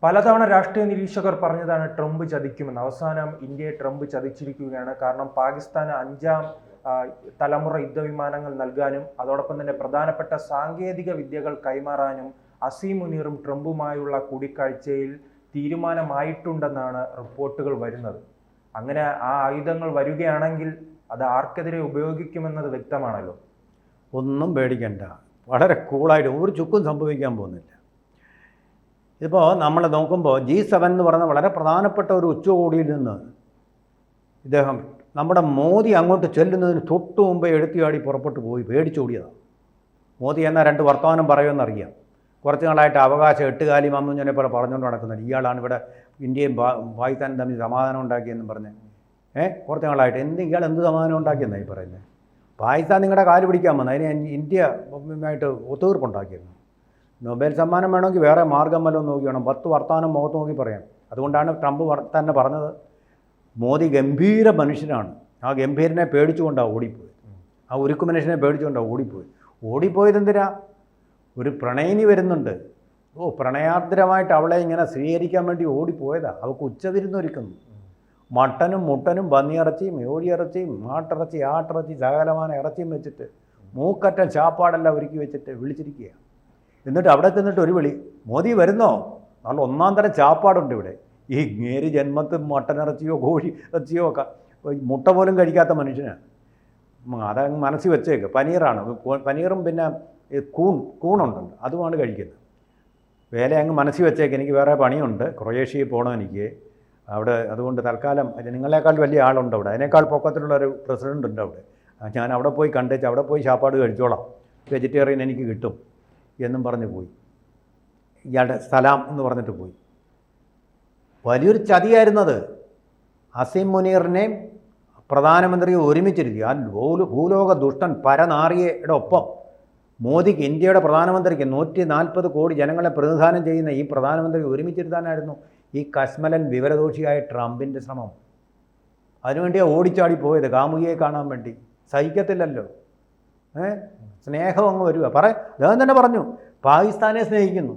പലതവണ രാഷ്ട്രീയ നിരീക്ഷകർ പറഞ്ഞതാണ് ട്രംപ് ചതിക്കുമെന്ന്. അവസാനം ഇന്ത്യയെ ട്രംപ് ചതിച്ചിരിക്കുകയാണ്. കാരണം പാകിസ്ഥാന് 5ാം തലമുറ യുദ്ധവിമാനങ്ങൾ നൽകാനും അതോടൊപ്പം തന്നെ പ്രധാനപ്പെട്ട സാങ്കേതിക വിദ്യകൾ കൈമാറാനും അസീം മുനീറും ട്രംപുമായുള്ള കൂടിക്കാഴ്ചയിൽ തീരുമാനമായിട്ടുണ്ടെന്നാണ് റിപ്പോർട്ടുകൾ വരുന്നത്. അങ്ങനെ ആ ആയുധങ്ങൾ വരികയാണെങ്കിൽ അത് ആർക്കെതിരെ ഉപയോഗിക്കുമെന്നത് വ്യക്തമാണല്ലോ. ഒന്നും പേടിക്കണ്ട, വളരെ കൂളായിട്ട് ഒരു ചുക്കും സംഭവിക്കാൻ പോകുന്നില്ല. ഇപ്പോൾ നമ്മൾ നോക്കുമ്പോൾ G7 എന്ന് പറയുന്ന വളരെ പ്രധാനപ്പെട്ട ഒരു ഉച്ചകോടിയിൽ നിന്ന് ഇദ്ദേഹം നമ്മുടെ മോദി അങ്ങോട്ട് ചെല്ലുന്നതിന് തൊട്ട് മുമ്പേ എടുത്തിയാടി പുറപ്പെട്ടു പോയി പേടിച്ചോടിയതാണ്. മോദി എന്നാൽ 2 വർത്തമാനം പറയുമെന്നറിയാം. കുറച്ച് നാളായിട്ട് അവകാശം എട്ടുകാലി മമ്മൂഞ്ഞനെ പോലെ പറഞ്ഞുകൊണ്ട് നടക്കുന്നത് ഇയാളാണ് ഇവിടെ ഇന്ത്യയും പാകിസ്ഥാനും തമ്മിൽ സമാധാനം ഉണ്ടാക്കിയെന്നും പറഞ്ഞ് കുറച്ച് നാളായിട്ട് ഇയാൾ എന്ത് സമാധാനം ഉണ്ടാക്കിയെന്നാണ് ഈ പറയുന്നത്. പാകിസ്ഥാൻ നിങ്ങളുടെ കാല് പിടിക്കാൻ വന്നു, അതിന് ഇന്ത്യയുമായിട്ട് ഒത്തുതീർപ്പുണ്ടാക്കിയിരുന്നു. നൊബേൽ സമ്മാനം വേണമെങ്കിൽ വേറെ മാർഗം വല്ലതും നോക്കി വേണം, 10 വർത്തമാനം മുഖത്ത് നോക്കി പറയാം. അതുകൊണ്ടാണ് ട്രംപ് തന്നെ പറഞ്ഞത് മോദി ഗംഭീര മനുഷ്യനാണ്, ആ ഗംഭീരനെ പേടിച്ചുകൊണ്ടാണ് ഓടിപ്പോയത്, ആ ഉരുക്കു മനുഷ്യനെ പേടിച്ചുകൊണ്ടാണ് ഓടിപ്പോയതെന്തിനാ? ഒരു പ്രണയിനി വരുന്നുണ്ട്, പ്രണയാർദ്രമായിട്ട് അവളെ ഇങ്ങനെ സ്വീകരിക്കാൻ വേണ്ടി ഓടിപ്പോയതാണ്. അവൾക്ക് ഉച്ചവിരുന്നൊരുക്കുന്നു. മട്ടനും മുട്ടനും പന്നിയിറച്ചിയും കോഴിയിറച്ചിയും മാട്ടിറച്ചി ആട്ടിറച്ചി സകലമാന ഇറച്ചിയും വെച്ചിട്ട് മൂക്കറ്റൻ ചാപ്പാടെല്ലാം ഒരുക്കി വെച്ചിട്ട് വിളിച്ചിരിക്കുക. എന്നിട്ട് അവിടെ ചെന്നിട്ട് ഒരു വിളി, മോദി വരുന്നോ? നല്ല 1-ാം തരം ചാപ്പാടുണ്ട് ഇവിടെ. ഈ നേരി ജന്മത്ത് മട്ടനിറച്ചിയോ കോഴി ഇറച്ചിയോ ഒക്കെ മുട്ട പോലും കഴിക്കാത്ത മനുഷ്യനാണ്. അതങ്ങ് മനസ്സിൽ വെച്ചേക്ക്. പനീറാണ്, പനീറും പിന്നെ കൂണുണ്ടല്ലോ അതുമാണ് കഴിക്കുന്നത്. വേല അങ്ങ് മനസ്സിൽ വെച്ചേക്ക്. എനിക്ക് വേറെ പണിയുണ്ട്, ക്രൊയേഷ്യയിൽ പോകണം എനിക്ക് അവിടെ. അതുകൊണ്ട് തൽക്കാലം നിങ്ങളെക്കാൾ വലിയ ആളുണ്ട് അവിടെ, അതിനേക്കാൾ പൊക്കത്തിലുള്ളൊരു പ്രസിഡൻ്റ് ഉണ്ട് അവിടെ. ഞാൻ അവിടെ പോയി കണ്ടേച്ച് അവിടെ പോയി ചാപ്പാട് കഴിച്ചോളാം, വെജിറ്റേറിയൻ എനിക്ക് കിട്ടും എന്നും പറഞ്ഞ് പോയി. ഇയാളുടെ സലാം എന്ന് പറഞ്ഞിട്ട് പോയി. വലിയൊരു ചതിയായിരുന്നത്. അസീം മുനീറിനെയും പ്രധാനമന്ത്രിയെ ഒരുമിച്ചിരുത്തി ആ ഭൂലോക ദുഷ്ടൻ പരനാറിയുടെ ഒപ്പം മോദിക്ക്, ഇന്ത്യയുടെ പ്രധാനമന്ത്രിക്ക് 140 കോടി ജനങ്ങളെ പ്രതിനിധാനം ചെയ്യുന്ന ഈ പ്രധാനമന്ത്രി ഒരുമിച്ചിരുത്താനായിരുന്നു ഈ കശ്മലൻ വിവരദോഷിയായ ട്രംപിൻ്റെ ശ്രമം. അതിനുവേണ്ടിയാണ് ഓടിച്ചാടി പോയത്, കാമുകിയെ കാണാൻ വേണ്ടി. സഹിക്കത്തില്ലല്ലോ, സ്നേഹം അങ്ങ് വരിക. അദ്ദേഹം തന്നെ പറഞ്ഞു പാകിസ്ഥാനെ സ്നേഹിക്കുന്നു.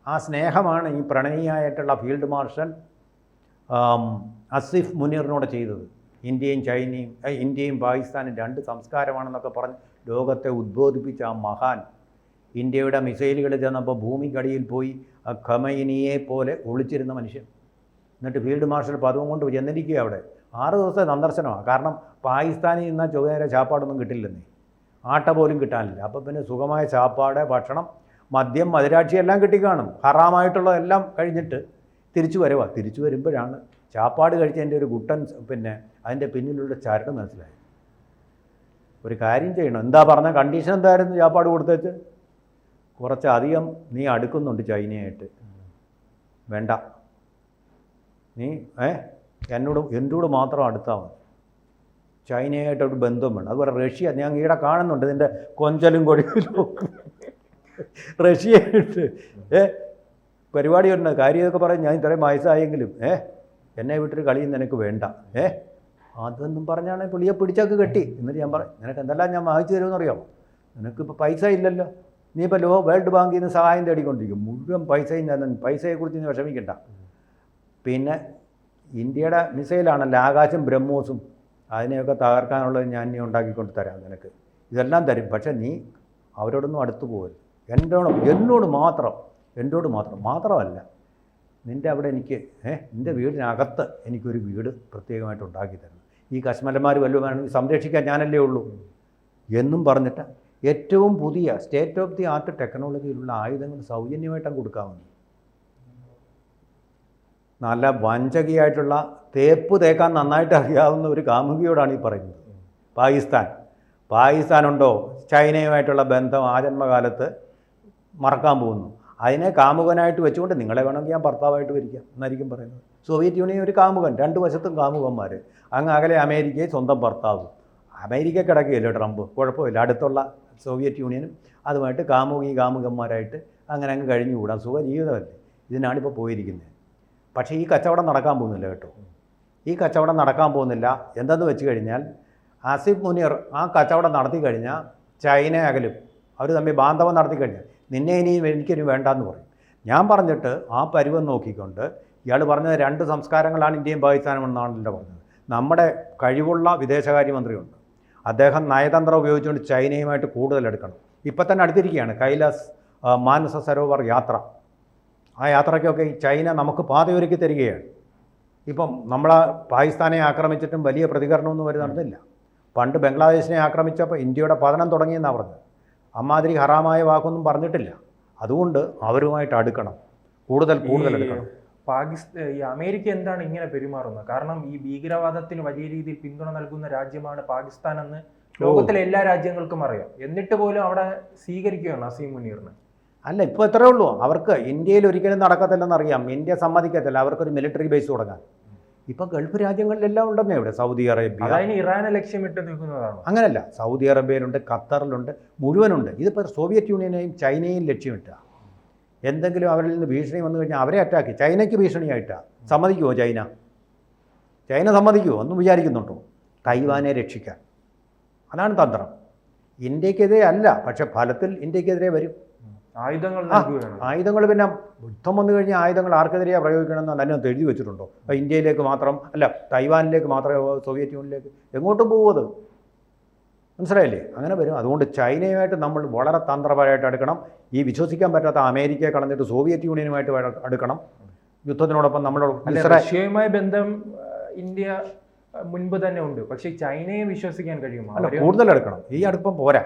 ആ സ്നേഹമാണ് ഈ പ്രണയിയായിട്ടുള്ള ഫീൽഡ് മാർഷൽ അസിഫ് മുനീറിനോട് ചെയ്തത്. ഇന്ത്യയും പാകിസ്ഥാനും 2 സംസ്കാരമാണെന്നൊക്കെ പറഞ്ഞ് ലോകത്തെ ഉദ്ബോധിപ്പിച്ച ആ മഹാൻ ഇന്ത്യയുടെ മിസൈലുകൾ ചെന്നപ്പോൾ ഭൂമിക്കടിയിൽ പോയി ആ ഖമൈനിയെ പോലെ ഒളിച്ചിരുന്ന മനുഷ്യൻ. എന്നിട്ട് ഫീൽഡ് മാർഷൽ പദവും കൊണ്ട് ചെന്നിരിക്കുക അവിടെ. 6 ദിവസത്തെ സന്ദർശനമാണ്. കാരണം പാകിസ്ഥാനിൽ നിന്നാൽ ചൊവ്വേരെ ചാപ്പാടൊന്നും കിട്ടില്ലെന്നേ, ആട്ട പോലും കിട്ടാനില്ല. അപ്പോൾ പിന്നെ സുഖമായ ചാപ്പാട്, ഭക്ഷണം, മദ്യം, മദിരാക്ഷിയെല്ലാം കിട്ടിക്കാണും. ഹറാമായിട്ടുള്ളതെല്ലാം കഴിഞ്ഞിട്ട് തിരിച്ചു വരുമ്പോഴാണ് ചാപ്പാട് കഴിച്ചതിൻ്റെ ഒരു ഗുട്ടൻ, പിന്നെ അതിൻ്റെ പിന്നിലുള്ള ചരട് മനസ്സിലായി. ഒരു കാര്യം ചെയ്യണം, എന്താ പറഞ്ഞ കണ്ടീഷൻ എന്തായിരുന്നു? ചാപ്പാട് കൊടുത്തേച്ച് കുറച്ചധികം നീ അടുക്കുന്നുണ്ട് ചൈനയായിട്ട്, വേണ്ട, നീ എൻ്റെ കൂടെ മാത്രം അടുത്താൽ മതി. ചൈനയായിട്ടൊരു ബന്ധം വേണം. അതുപോലെ റഷ്യ, ഞാൻ ഈടെ കാണുന്നുണ്ട് ഇതിൻ്റെ കൊഞ്ചലും കൊടിയിലും റഷ്യയായിട്ട് പരിപാടി ഉണ്ട്. കാര്യമൊക്കെ പറയും, ഞാൻ ഇത്രയും വയസ്സായെങ്കിലും എന്നെ വിട്ടൊരു കളിയും നിനക്ക് വേണ്ട. അതൊന്നും പറഞ്ഞാണ് പുള്ളിയെ പിടിച്ചൊക്കെ കെട്ടി. എന്നിട്ട് ഞാൻ പറയും, നിനക്ക് എന്തെല്ലാം ഞാൻ വാങ്ങിച്ചു തരുമെന്നറിയാമോ? നിനക്കിപ്പോൾ പൈസ ഇല്ലല്ലോ, നീ ഇപ്പോൾ വേൾഡ് ബാങ്കിൽ നിന്ന് സഹായം തേടിക്കൊണ്ടിരിക്കും. മുഴുവൻ പൈസയും ഞാൻ, പൈസയെക്കുറിച്ച് നീ വിഷമിക്കണ്ട. പിന്നെ ഇന്ത്യയുടെ മിസൈലാണല്ലോ ആകാശം ബ്രഹ്മോസും, അതിനെയൊക്കെ തകർക്കാനുള്ളത് ഞാൻ നീ ഉണ്ടാക്കിക്കൊണ്ട് തരാം, നിനക്ക് ഇതെല്ലാം തരും. പക്ഷേ നീ അവരോടൊന്നും അടുത്ത് പോകരുത്, എന്നോട് മാത്രമല്ല നിൻ്റെ അവിടെ എനിക്ക് നിൻ്റെ വീടിനകത്ത് എനിക്കൊരു വീട് പ്രത്യേകമായിട്ട് ഉണ്ടാക്കി തരണം. ഈ കശ്മലന്മാർ വല്ലതും വേണമെങ്കിൽ സംരക്ഷിക്കാൻ ഞാനല്ലേ ഉള്ളൂ എന്നും പറഞ്ഞിട്ട് ഏറ്റവും പുതിയ സ്റ്റേറ്റ് ഓഫ് ദി ആർട്ട് ടെക്നോളജിയിലുള്ള ആയുധങ്ങൾ സൗജന്യമായിട്ടാണ് കൊടുക്കാവുന്നത്. നല്ല വഞ്ചകിയായിട്ടുള്ള തേപ്പ് തേക്കാൻ നന്നായിട്ട് അറിയാവുന്ന ഒരു കാമുകിയോടാണ് ഈ പറയുന്നത്. പാകിസ്ഥാനുണ്ടോ ചൈനയുമായിട്ടുള്ള ബന്ധം ആജന്മകാലത്ത് മറക്കാൻ പോകുന്നു. അതിനെ കാമുകനായിട്ട് വെച്ചുകൊണ്ട് നിങ്ങളെ വേണമെങ്കിൽ ഞാൻ ഭർത്താവായിട്ട് വരിക്കാം എന്നായിരിക്കും പറയുന്നത്. സോവിയറ്റ് യൂണിയൻ ഒരു കാമുകൻ, 2 വശത്തും കാമുകന്മാർ. അങ്ങ് അകലെ അമേരിക്കയെ സ്വന്തം ഭർത്താവ്. അമേരിക്ക കിടക്കുകയല്ലോ ട്രംപ്, കുഴപ്പമില്ല. അടുത്തുള്ള സോവിയറ്റ് യൂണിയനും അതുമായിട്ട് കാമുകന്മാരായിട്ട് അങ്ങനെ അങ്ങ് കഴിഞ്ഞുകൂടാം. സുഖ ജീവിതമല്ലേ. ഇതിനാണിപ്പോൾ പോയിരിക്കുന്നത്. പക്ഷേ ഈ കച്ചവടം നടക്കാൻ പോകുന്നില്ല കേട്ടോ. ഈ കച്ചവടം നടക്കാൻ പോകുന്നില്ല. എന്തെന്ന് വെച്ച് കഴിഞ്ഞാൽ അസിഫ് മുനീർ ആ കച്ചവടം നടത്തി കഴിഞ്ഞാൽ ചൈന അകലും. അവർ തമ്മിൽ ബാന്ധവം നടത്തി കഴിഞ്ഞാൽ നിന്നെ ഇനിയും എനിക്കൊരു വേണ്ടാന്ന് പറയും. ഞാൻ പറഞ്ഞിട്ട് ആ പരുവം നോക്കിക്കൊണ്ട് ഇയാൾ പറഞ്ഞത് 2 സംസ്കാരങ്ങളാണ് ഇന്ത്യയും പാകിസ്ഥാനും എന്നാണല്ലോ പറഞ്ഞത്. നമ്മുടെ കഴിവുള്ള വിദേശകാര്യമന്ത്രിയുണ്ട്, അദ്ദേഹം നയതന്ത്രം ഉപയോഗിച്ചുകൊണ്ട് ചൈനയുമായിട്ട് കൂടുതൽ എടുക്കണം. ഇപ്പം തന്നെ അടുത്തിരിക്കുകയാണ് കൈലാസ് മാനസ സരോവർ യാത്ര. ആ യാത്രയ്ക്കൊക്കെ ഈ ചൈന നമുക്ക് പാതയൊരുക്കി തരികയാണ്. ഇപ്പം നമ്മളെ പാകിസ്ഥാനെ ആക്രമിച്ചിട്ടും വലിയ പ്രതികരണമൊന്നും അവർ നടന്നില്ല. പണ്ട് ബംഗ്ലാദേശിനെ ആക്രമിച്ചപ്പോൾ ഇന്ത്യയുടെ പതനം തുടങ്ങിയെന്നാണ് പറഞ്ഞത്. അമ്മാതിരി ഹറാമായ വാക്കൊന്നും പറഞ്ഞിട്ടില്ല. അതുകൊണ്ട് അവരുമായിട്ട് അടുക്കണം, കൂടുതൽ എടുക്കണം. ഈ അമേരിക്ക എന്താണ് ഇങ്ങനെ പെരുമാറുന്നത്? കാരണം ഈ ഭീകരവാദത്തിന് വലിയ രീതിയിൽ പിന്തുണ നൽകുന്ന രാജ്യമാണ് പാകിസ്ഥാൻ എന്ന് ലോകത്തിലെ എല്ലാ രാജ്യങ്ങൾക്കും അറിയാം. എന്നിട്ട് പോലും അവിടെ സ്വീകരിക്കുകയാണ് അസീം മുനീറിന്. അല്ല, ഇപ്പോൾ ഇത്രയേ ഉള്ളൂ. അവർക്ക് ഇന്ത്യയിൽ ഒരിക്കലും നടക്കത്തില്ലെന്നറിയാം. ഇന്ത്യ സമ്മതിക്കത്തില്ല അവർക്കൊരു മിലിറ്ററി ബേസ് തുടങ്ങാൻ. ഇപ്പം ഗൾഫ് രാജ്യങ്ങളിലെല്ലാം ഉണ്ടെന്നേ ഇവിടെ. സൗദി അറേബ്യ, അതായത് ഇറാനെ ലക്ഷ്യമിട്ട് നിൽക്കുന്നതാണ്. അങ്ങനല്ല, സൗദി അറേബ്യയിലുണ്ട്, ഖത്തറിലുണ്ട്, മുഴുവനുണ്ട്. ഇതിപ്പോൾ സോവിയറ്റ് യൂണിയനെയും ചൈനയും ലക്ഷ്യമിട്ടാണ്. എന്തെങ്കിലും അവരിൽ നിന്ന് ഭീഷണി വന്നു കഴിഞ്ഞാൽ അവരെ അറ്റാക്ക്. ചൈനയ്ക്ക് ഭീഷണിയായിട്ടാണ്. സമ്മതിക്കുമോ ചൈന സമ്മതിക്കുമോ? ഒന്നും വിചാരിക്കുന്നുണ്ടോ? തൈവാനെ രക്ഷിക്കാൻ. അതാണ് തന്ത്രം. ഇന്ത്യക്കെതിരെ അല്ല, പക്ഷെ ഫലത്തിൽ ഇന്ത്യക്കെതിരെ വരും. ആയുധങ്ങൾ പിന്നെ യുദ്ധം വന്നു കഴിഞ്ഞാൽ ആയുധങ്ങൾ ആർക്കെതിരെയാണ് പ്രയോഗിക്കണമെന്ന് അതിനകത്ത് എഴുതി വെച്ചിട്ടുണ്ടോ? അപ്പോൾ ഇന്ത്യയിലേക്ക് മാത്രം അല്ല, തൈവാനിലേക്ക് മാത്രമേ, സോവിയറ്റ് യൂണിയനിലേക്ക് എങ്ങോട്ടും പോകുന്നത്? മനസ്സിലായില്ലേ? അങ്ങനെ വരും. അതുകൊണ്ട് ചൈനയുമായിട്ട് നമ്മൾ വളരെ തന്ത്രപരമായിട്ട് അടുക്കണം. ഈ വിശ്വസിക്കാൻ പറ്റാത്ത അമേരിക്കയെ കളഞ്ഞിട്ട് സോവിയറ്റ് യൂണിയനുമായിട്ട് അടുക്കണം. യുദ്ധത്തിനോടൊപ്പം നമ്മളോട് റഷ്യയുമായി ബന്ധം ഇന്ത്യ മുൻപ് തന്നെ ഉണ്ട്, പക്ഷേ ചൈനയെ വിശ്വസിക്കാൻ കഴിയുമോ? അല്ല, കൂടുതൽ എടുക്കണം. ഈ അടുപ്പം പോരാ,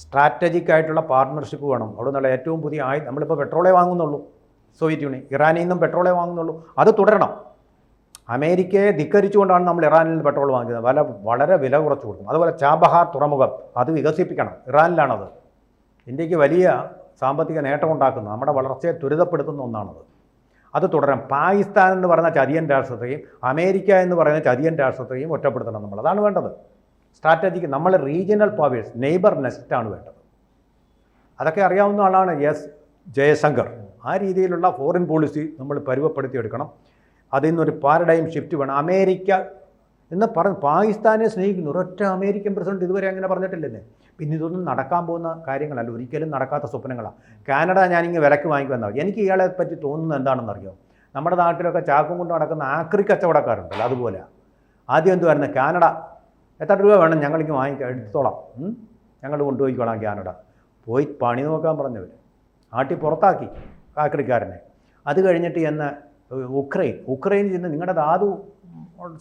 സ്ട്രാറ്റജിക് ആയിട്ടുള്ള പാർട്ട്ണർഷിപ്പ് വേണം. അവിടെ നിന്നുള്ള ഏറ്റവും പുതിയ നമ്മളിപ്പോൾ പെട്രോളേ വാങ്ങുന്നുള്ളൂ, സോവിയറ്റ് യൂണിയൻ ഇറാനിൽ നിന്നും പെട്രോളേ വാങ്ങുന്നുള്ളൂ. അത് തുടരണം. അമേരിക്കയെ ധിക്കരിച്ചുകൊണ്ടാണ് നമ്മൾ ഇറാനിൽ നിന്ന് പെട്രോൾ വാങ്ങിക്കുന്നത്. വളരെ വില കുറച്ച് കൊടുക്കും. അതുപോലെ ചാബഹാർ തുറമുഖം അത് വികസിപ്പിക്കണം. ഇറാനിലാണത്. ഇന്ത്യക്ക് വലിയ സാമ്പത്തിക നേട്ടം ഉണ്ടാക്കുന്നത്, നമ്മുടെ വളർച്ചയെ ത്വരിതപ്പെടുത്തുന്ന ഒന്നാണത്. അത് തുടരാം. പാകിസ്ഥാൻ എന്ന് പറയുന്ന ചതിയൻ രാഷ്ട്രത്തെയും അമേരിക്ക എന്ന് പറയുന്ന ചതിയൻ രാഷ്ട്രത്തെയും ഒറ്റപ്പെടുത്തണം നമ്മൾ. അതാണ് വേണ്ടത്. സ്ട്രാറ്റജിക്ക് നമ്മൾ റീജിയണൽ പവേഴ്സ്, നെയ്ബർ നെസ്റ്റാണ് വേണ്ടത്. അതൊക്കെ അറിയാവുന്ന ആളാണ് ജയശങ്കർ. ആ രീതിയിലുള്ള ഫോറിൻ പോളിസി നമ്മൾ പരുവപ്പെടുത്തിയെടുക്കണം. അതിൽ നിന്നൊരു പാരഡൈം ഷിഫ്റ്റ് വേണം. അമേരിക്ക എന്ന് പറഞ്ഞ് പാകിസ്ഥാനെ സ്നേഹിക്കുന്നു ഒരൊറ്റ അമേരിക്കൻ പ്രസിഡന്റ് ഇതുവരെ അങ്ങനെ പറഞ്ഞിട്ടില്ലെന്നേ. പിന്നെ ഇതൊന്നും നടക്കാൻ പോകുന്ന കാര്യങ്ങളല്ല, ഒരിക്കലും നടക്കാത്ത സ്വപ്നങ്ങളാണ്. കാനഡ ഞാനിങ്ങനെ വിലക്ക് വാങ്ങിക്കുമെന്നാണ്. എനിക്ക് ഇയാളെ പറ്റി തോന്നുന്നത് എന്താണെന്നറിയോ? നമ്മുടെ നാട്ടിലൊക്കെ ചാക്കും കൊണ്ട് നടക്കുന്ന ആക്രി കച്ചവടക്കാരുണ്ടല്ലോ, അതുപോലെ ആദ്യം എന്തുവായിരുന്നു? കാനഡ എത്ര രൂപ വേണം ഞങ്ങളിങ്ങ് വാങ്ങിക്കാം, എടുത്തോളാം, ഞങ്ങൾ കൊണ്ടുപോയിക്കോളാം കാനഡ. പോയി പണി നോക്കാൻ പറഞ്ഞവർ നാട്ടിൽ പുറത്താക്കി ആക്രിക്കാരനെ. അത് കഴിഞ്ഞിട്ട് എന്ന് ഉക്രൈൻ ചെന്ന് നിങ്ങളുടെ ധാതു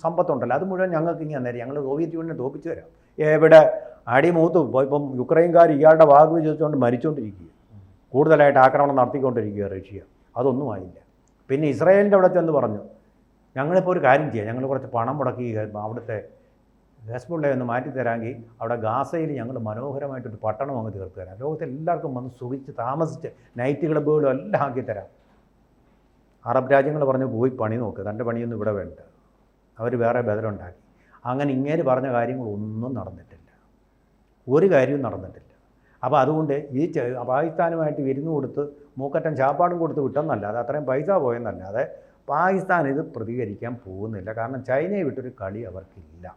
സമ്പത്തുണ്ടല്ലോ അത് മുഴുവൻ ഞങ്ങൾക്ക് ഇങ്ങനെ തരാം, ഞങ്ങൾ സോവിയറ്റ് യൂണിയനെ തോപ്പിച്ചു തരാം. എവിടെ അടിമൂത്ത് ഇപ്പം യുക്രൈൻകാർ ഇയാളുടെ വാക്ക് വിശ്വസിച്ചുകൊണ്ട് മരിച്ചുകൊണ്ടിരിക്കുക, കൂടുതലായിട്ട് ആക്രമണം നടത്തിക്കൊണ്ടിരിക്കുക റഷ്യ. അതൊന്നും ആയില്ല. പിന്നെ ഇസ്രായേലിൻ്റെ അവിടെ ചെന്ന് പറഞ്ഞു, ഞങ്ങളിപ്പോൾ ഒരു കാര്യം ചെയ്യാം, ഞങ്ങൾ കുറച്ച് പണം മുടക്കി അവിടുത്തെ ഹെസ്ബുള്ളയെ ഒന്ന് മാറ്റിത്തരാമെങ്കിൽ അവിടെ ഗാസയിൽ ഞങ്ങൾ മനോഹരമായിട്ടൊരു പട്ടണം അങ്ങ് തീർത്ത് തരാം, ലോകത്തെ എല്ലാവർക്കും വന്ന് സുഖിച്ച് താമസിച്ച് നൈറ്റ് ക്ലബ്ബുകളും എല്ലാം ആക്കിത്തരാം. അറബ് രാജ്യങ്ങൾ പറഞ്ഞു പോയി പണി നോക്ക്, തൻ്റെ പണിയൊന്നും ഇവിടെ വേണ്ട. അവർ വേറെ ബദലുണ്ടാക്കി. അങ്ങനെ ഇങ്ങനെ പറഞ്ഞ കാര്യങ്ങളൊന്നും നടന്നിട്ടില്ല, ഒരു കാര്യവും നടന്നിട്ടില്ല. അപ്പോൾ അതുകൊണ്ട് ഈ പാകിസ്ഥാനുമായിട്ട് വിരുന്ന് കൊടുത്ത് മൂക്കറ്റം ചാപ്പാടും കൊടുത്ത് വിട്ടെന്നല്ലാതെ അത്രയും പൈസ പോയെന്നല്ലാതെ പാകിസ്ഥാൻ ഇത് പ്രതികരിക്കാൻ പോകുന്നില്ല. കാരണം ചൈനയെ വിട്ടൊരു കളി അവർക്കില്ല,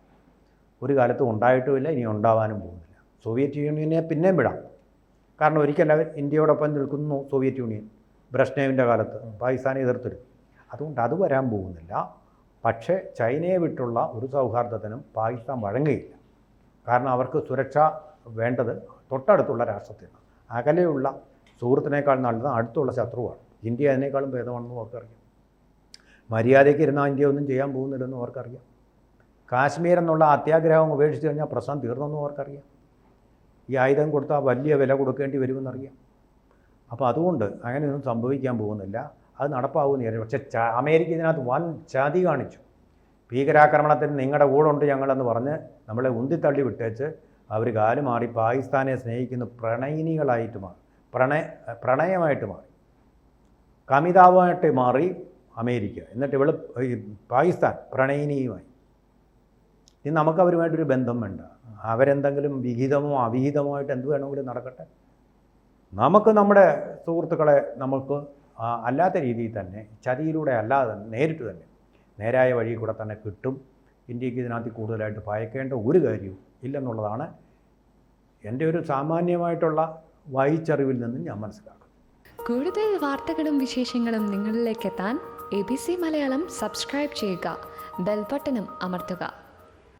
ഒരു കാലത്തും ഉണ്ടായിട്ടുമില്ല, ഇനി ഉണ്ടാവാനും പോകുന്നില്ല. സോവിയറ്റ് യൂണിയനെ പിന്നെയും വിടാം, കാരണം ഒരിക്കലും അവർ ഇന്ത്യയോടൊപ്പം നിൽക്കുന്നു. സോവിയറ്റ് യൂണിയൻ ബ്രഷ്നേവിൻ്റെ കാലത്ത് പാകിസ്ഥാനെ എതിർത്തിരുന്നു. അതുകൊണ്ട് അത് വരാൻ പോകുന്നില്ല. പക്ഷേ ചൈനയെ വിട്ടുള്ള ഒരു സൗഹാർദ്ദത്തിനും പാകിസ്ഥാൻ വഴങ്ങുകയില്ല. കാരണം അവർക്ക് സുരക്ഷ വേണ്ടത് തൊട്ടടുത്തുള്ള രാഷ്ട്രത്തിനാണ്. അകലെയുള്ള സുഹൃത്തിനേക്കാൾ നല്ലത് അടുത്തുള്ള ശത്രുവാണ്. ഇന്ത്യ അതിനേക്കാളും ഭേദമാണെന്ന് അവർക്കറിയാം. മര്യാദയ്ക്ക് ഇരുന്നാൽ ഇന്ത്യ ഒന്നും ചെയ്യാൻ പോകുന്നില്ലെന്ന് അവർക്കറിയാം. കാശ്മീർ എന്നുള്ള അത്യാഗ്രഹം ഉപേക്ഷിച്ച് കഴിഞ്ഞാൽ പ്രശ്നം തീർന്നെന്നും അവർക്കറിയാം. ഈ ആയുധം കൊടുത്താൽ വലിയ വില കൊടുക്കേണ്ടി വരുമെന്നറിയാം. അപ്പോൾ അതുകൊണ്ട് അങ്ങനെയൊന്നും സംഭവിക്കാൻ പോകുന്നില്ല, അത് നടപ്പാകുമെന്ന്. പക്ഷേ അമേരിക്ക ഇതിനകത്ത് വൻ ചതി കാണിച്ചു. ഭീകരാക്രമണത്തിന് നിങ്ങളുടെ കൂടെ ഉണ്ട് ഞങ്ങളെന്ന് പറഞ്ഞ് നമ്മളെ ഉന്തിത്തള്ളി വിട്ടേച്ച് അവർ കാല് മാറി പാകിസ്ഥാനെ സ്നേഹിക്കുന്ന പ്രണയിനികളായിട്ട് മാറി, പ്രണയമായിട്ട് മാറി, കമിതാവായിട്ട് മാറി അമേരിക്ക. എന്നിട്ട് പാകിസ്ഥാൻ പ്രണയിനിയുമായി. ഇനി നമുക്ക് അവരുമായിട്ടൊരു ബന്ധം വേണ്ട. അവരെന്തെങ്കിലും വിഹിതമോ അവിഹിതമോ ആയിട്ട് എന്ത് വേണമെങ്കിലും നടക്കട്ടെ. നമുക്ക് നമ്മുടെ സുഹൃത്തുക്കളെ നമുക്ക് അല്ലാത്ത രീതിയിൽ തന്നെ, ചതിയിലൂടെ അല്ലാതെ നേരിട്ട് തന്നെ നേരായ വഴി കൂടെ തന്നെ കിട്ടും. ഇന്ത്യക്ക് ഇതിനകത്ത് കൂടുതലായിട്ട് ഭയക്കേണ്ട ഒരു കാര്യവും ഇല്ലെന്നുള്ളതാണ് എൻ്റെ ഒരു സാമാന്യമായിട്ടുള്ള വായിച്ചറിവിൽ നിന്നും ഞാൻ മനസ്സിലാക്കുന്നത്. കൂടുതൽ വാർത്തകളും വിശേഷങ്ങളും നിങ്ങളിലേക്ക് എത്താൻ ABC മലയാളം സബ്സ്ക്രൈബ് ചെയ്യുക, ബെൽബട്ടനും അമർത്തുക.